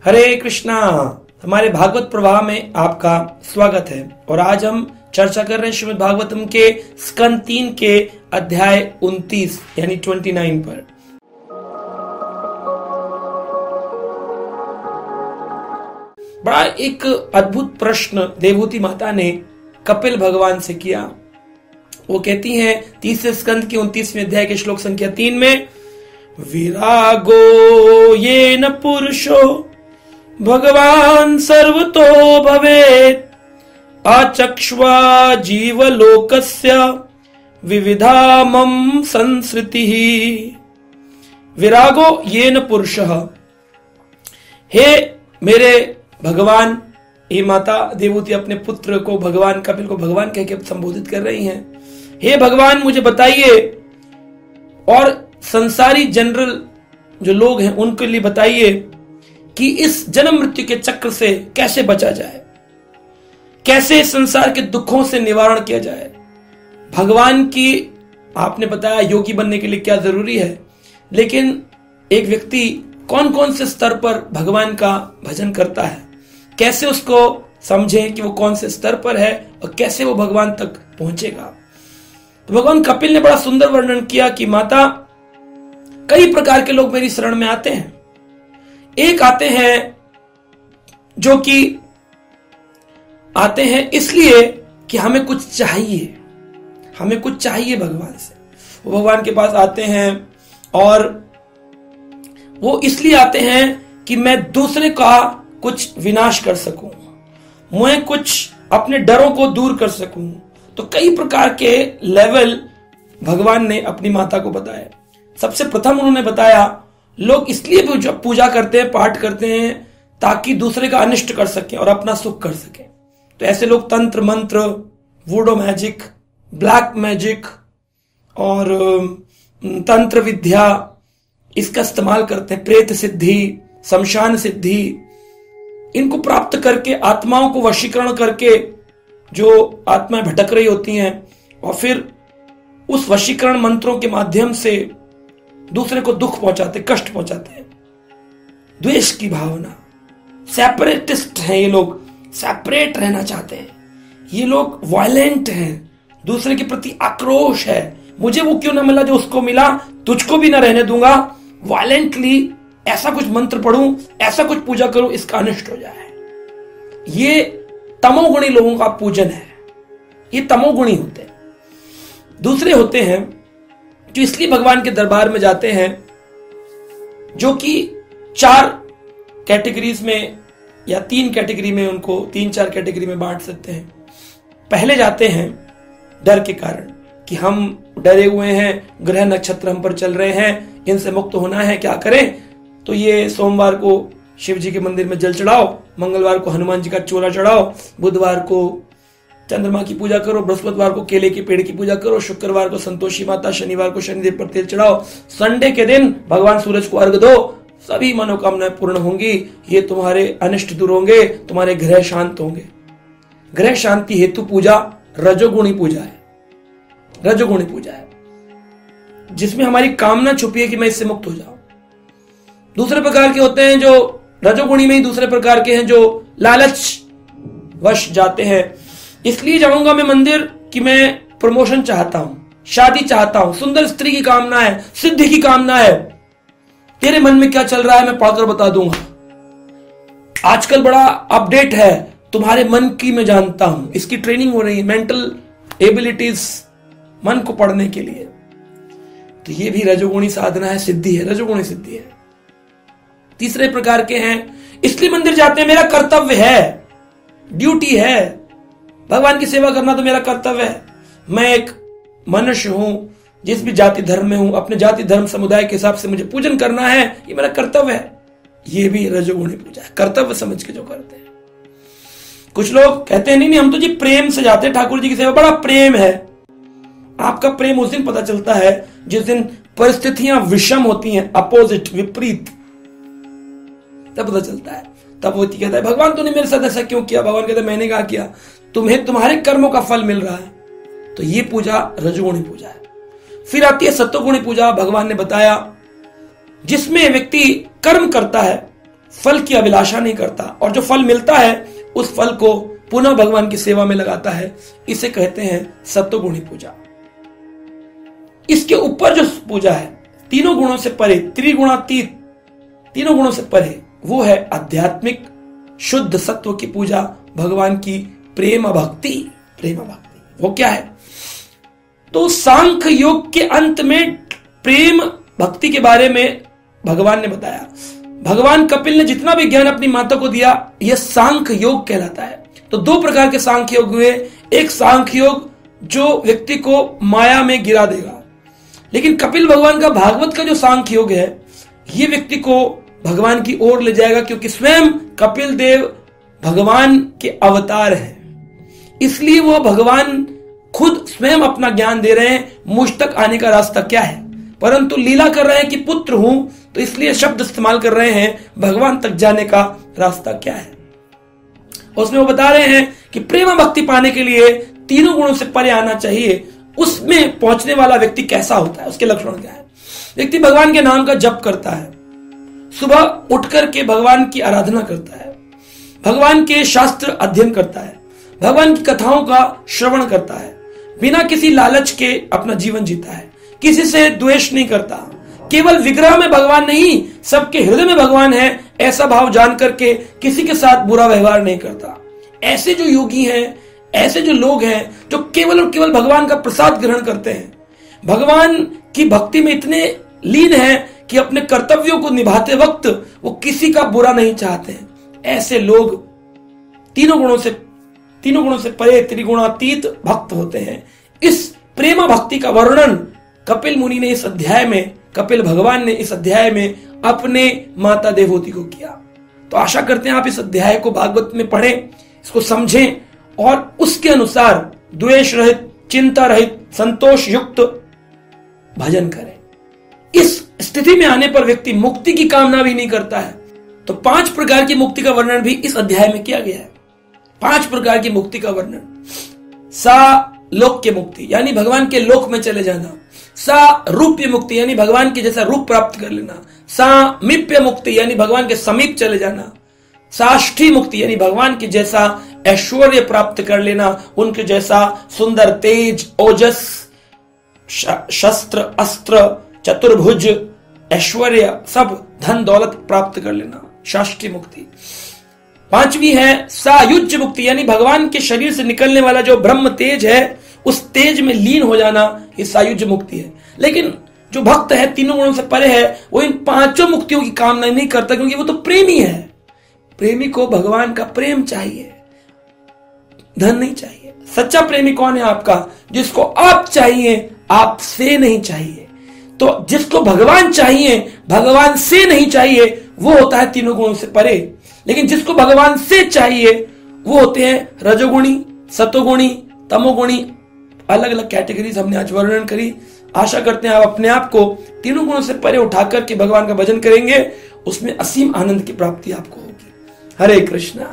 हरे कृष्णा। हमारे भागवत प्रवाह में आपका स्वागत है और आज हम चर्चा कर रहे हैं श्रीमद् भागवतम के स्कंद 3 के अध्याय 29 यानी 29 पर। बड़ा एक अद्भुत प्रश्न देवहूति माता ने कपिल भगवान से किया। वो कहती हैं तीसरे स्कंद के 29वें अध्याय के श्लोक संख्या 3 में, विरागो येन पुरुषो भगवान सर्वतो भवेत् आचक्ष्वा जीवलोकस्य विविधामं संसृतिः। विरागो येन पुरुषः, हे मेरे भगवान। ये माता देवहूति अपने पुत्र को भगवान, कपिल को भगवान कह के संबोधित कर रही हैं। हे भगवान, मुझे बताइए और संसारी जनरल जो लोग हैं उनके लिए बताइए कि इस जन्म मृत्यु के चक्र से कैसे बचा जाए, कैसे संसार के दुखों से निवारण किया जाए। भगवान की आपने बताया योगी बनने के लिए क्या जरूरी है, लेकिन एक व्यक्ति कौन कौन से स्तर पर भगवान का भजन करता है, कैसे उसको समझें कि वो कौन से स्तर पर है और कैसे वो भगवान तक पहुंचेगा। तो भगवान कपिल ने बड़ा सुंदर वर्णन किया कि माता, कई प्रकार के लोग मेरी शरण में आते हैं। एक आते हैं जो कि आते हैं इसलिए कि हमें कुछ चाहिए, हमें कुछ चाहिए भगवान से। वो भगवान के पास आते हैं और वो इसलिए आते हैं कि मैं दूसरे का कुछ विनाश कर सकूं, मैं कुछ अपने डरों को दूर कर सकूं। तो कई प्रकार के लेवल भगवान ने अपनी माता को बताए। सबसे प्रथम उन्होंने बताया लोग इसलिए पूजा करते हैं, पाठ करते हैं ताकि दूसरे का अनिष्ट कर सकें और अपना सुख कर सकें। तो ऐसे लोग तंत्र मंत्र, वूडो मैजिक, ब्लैक मैजिक और तंत्र विद्या इसका इस्तेमाल करते हैं। प्रेत सिद्धि, शमशान सिद्धि, इनको प्राप्त करके आत्माओं को वशीकरण करके जो आत्माएं भटक रही होती हैं और फिर उस वशीकरण मंत्रों के माध्यम से दूसरे को दुख पहुंचाते, कष्ट पहुंचाते हैं। द्वेष की भावना, सेपरेटिस्ट हैं ये लोग, सेपरेट रहना चाहते हैं। ये लोग वायलेंट हैं, दूसरे के प्रति आक्रोश है। मुझे वो क्यों ना मिला जो उसको मिला, तुझको भी ना रहने दूंगा। वायलेंटली ऐसा कुछ मंत्र पढ़ूं, ऐसा कुछ पूजा करूं, इसका अनिष्ट हो जाए। ये तमोगुणी लोगों का पूजन है, ये तमोगुणी होते हैं। दूसरे होते हैं जो इसलिए भगवान के दरबार में जाते हैं, जो कि 4 कैटेगरीज में या 3 कैटेगरी में, उनको 3-4 कैटेगरी में बांट सकते हैं। पहले जाते हैं डर के कारण कि हम डरे हुए हैं, ग्रह नक्षत्र हम पर चल रहे हैं, इनसे मुक्त होना है, क्या करें। तो ये सोमवार को शिव जी के मंदिर में जल चढ़ाओ, मंगलवार को हनुमान जी का चोला चढ़ाओ, बुधवार को चंद्रमा की पूजा करो, बृहस्पतिवार को केले के पेड़ की पूजा करो, शुक्रवार को संतोषी माता, शनिवार को शनिदेव पर तेल चढ़ाओ, संडे के दिन भगवान सूरज को अर्घ दो, सभी मनोकामनाएं पूर्ण होंगी, ये तुम्हारे अनिष्ट दूर होंगे, तुम्हारे ग्रह शांत होंगे। ग्रह शांति हेतु पूजा रजोगुणी पूजा है, रजोगुणी पूजा है जिसमें हमारी कामना छुपी है कि मैं इससे मुक्त हो जाऊं। दूसरे प्रकार के होते हैं जो रजोगुणी में ही दूसरे प्रकार के हैं, जो लालच वश जाते हैं। इसलिए जाऊंगा मैं मंदिर कि मैं प्रमोशन चाहता हूं, शादी चाहता हूं, सुंदर स्त्री की कामना है, सिद्धि की कामना है। तेरे मन में क्या चल रहा है मैं पढ़कर बता दूंगा। आजकल बड़ा अपडेट है, तुम्हारे मन की मैं जानता हूं। इसकी ट्रेनिंग हो रही है, मेंटल एबिलिटीज, मन को पढ़ने के लिए। तो ये भी रजोगुणी साधना है, सिद्धि है, रजोगुणी सिद्धि है। तीसरे प्रकार के हैं इसलिए मंदिर जाते हैं, मेरा कर्तव्य है, ड्यूटी है, भगवान की सेवा करना तो मेरा कर्तव्य है। मैं एक मनुष्य हूं, जिस भी जाति धर्म में हूं, अपने जाति धर्म समुदाय के हिसाब से मुझे पूजन करना है, ये मेरा कर्तव्य है। ये भी रजोगुणी पूजा है, कर्तव्य समझ के जो करते हैं। कुछ लोग कहते हैं नहीं हम तो जी प्रेम से जाते हैं ठाकुर जी की सेवा, बड़ा प्रेम है। आपका प्रेम उस दिन पता चलता है जिस दिन परिस्थितियां विषम होती हैं, अपोजिट, विपरीत, तब पता चलता है। तब वो कहता है भगवान तूने मेरे साथ ऐसा क्यों किया। भगवान कहता है मैंने क्या किया, तुम्हें तुम्हारे कर्मों का फल मिल रहा है। तो ये पूजा रजोगुणी पूजा है। फिर आती है सत्वगुणी पूजा। भगवान ने बताया जिसमें व्यक्ति कर्म करता है, फल की अभिलाषा नहीं करता और जो फल मिलता है उस फल को पुनः भगवान की सेवा में लगाता है, इसे कहते हैं सत्वगुणी पूजा। इसके ऊपर जो पूजा है तीनों गुणों से परे, त्रिगुणातीत, तीनों गुणों से परे, वो है आध्यात्मिक शुद्ध सत्व की पूजा, भगवान की प्रेम भक्ति। प्रेम भक्ति वो क्या है? तो सांख्य योग के अंत में प्रेम भक्ति के बारे में भगवान ने बताया। भगवान कपिल ने जितना भी ज्ञान अपनी माता को दिया, यह सांख्य योग कहलाता है। तो दो प्रकार के सांख्य योग हुए। एक सांख्य योग जो व्यक्ति को माया में गिरा देगा, लेकिन कपिल भगवान का भागवत का जो सांख्य योग है, यह व्यक्ति को भगवान की ओर ले जाएगा, क्योंकि स्वयं कपिल देव भगवान के अवतार हैं। इसलिए वह भगवान खुद स्वयं अपना ज्ञान दे रहे हैं, मुझ तक आने का रास्ता क्या है, परंतु लीला कर रहे हैं कि पुत्र हूं, तो इसलिए शब्द इस्तेमाल कर रहे हैं भगवान तक जाने का रास्ता क्या है। उसमें वो बता रहे हैं कि प्रेम भक्ति पाने के लिए तीनों गुणों से परे आना चाहिए। उसमें पहुंचने वाला व्यक्ति कैसा होता है, उसके लक्षण क्या है? व्यक्ति भगवान के नाम का जप करता है, सुबह उठ करके भगवान की आराधना करता है, भगवान के शास्त्र अध्ययन करता है, भगवान की कथाओं का श्रवण करता है, बिना किसी लालच के अपना जीवन जीता है, किसी से द्वेष नहीं करता, केवल विग्रह में भगवान नहीं सबके हृदय में भगवान है ऐसा भाव जान करके किसी के साथ बुरा व्यवहार नहीं करता। ऐसे जो योगी हैं, ऐसे जो लोग हैं जो केवल और केवल भगवान का प्रसाद ग्रहण करते हैं, भगवान की भक्ति में इतने लीन है कि अपने कर्तव्यों को निभाते वक्त वो किसी का बुरा नहीं चाहते हैं, ऐसे लोग तीनों गुणों से परे त्रिगुणातीत भक्त होते हैं। इस प्रेम भक्ति का वर्णन कपिल मुनि ने इस अध्याय में, कपिल भगवान ने इस अध्याय में अपने माता देवहूति को किया। तो आशा करते हैं आप इस अध्याय को भागवत में पढ़ें, इसको समझें और उसके अनुसार द्वेष रहित, चिंता रहित, संतोष युक्त भजन करें। इस स्थिति में आने पर व्यक्ति मुक्ति की कामना भी नहीं करता है। तो 5 प्रकार की मुक्ति का वर्णन भी इस अध्याय में किया गया है। 5 प्रकार की मुक्ति का वर्णन। सा लोक के मुक्ति यानी भगवान के लोक में चले जाना, सा रूप्य मुक्ति यानी भगवान के जैसा रूप प्राप्त कर लेना, सामीप्य मुक्ति यानी भगवान के समीप चले जाना, साष्ठी मुक्ति यानी भगवान के जैसा ऐश्वर्य प्राप्त कर लेना, उनके जैसा सुंदर तेज, ओजस, शस्त्र, अस्त्र, चतुर्भुज, ऐश्वर्य, सब धन दौलत प्राप्त कर लेना, शाष्टी मुक्ति। 5वीं है सायुज्य मुक्ति यानी भगवान के शरीर से निकलने वाला जो ब्रह्म तेज है, उस तेज में लीन हो जाना, ये सायुज्य मुक्ति है। लेकिन जो भक्त है, तीनों गुणों से परे है, वो इन 5 मुक्तियों की कामना नहीं करता, क्योंकि वो तो प्रेमी है। प्रेमी को भगवान का प्रेम चाहिए, धन नहीं चाहिए। सच्चा प्रेमी कौन है आपका? जिसको आप चाहिए, आपसे नहीं चाहिए। तो जिसको भगवान चाहिए, भगवान से नहीं चाहिए, वो होता है तीनों गुणों से परे। लेकिन जिसको भगवान से चाहिए, वो होते हैं रजोगुणी, सतोगुणी, तमोगुणी। अलग अलग कैटेगरीज हमने आज वर्णन करी। आशा करते हैं आप अपने आप को तीनों गुणों से परे उठा करके भगवान का भजन करेंगे, उसमें असीम आनंद की प्राप्ति आपको होगी। हरे कृष्णा।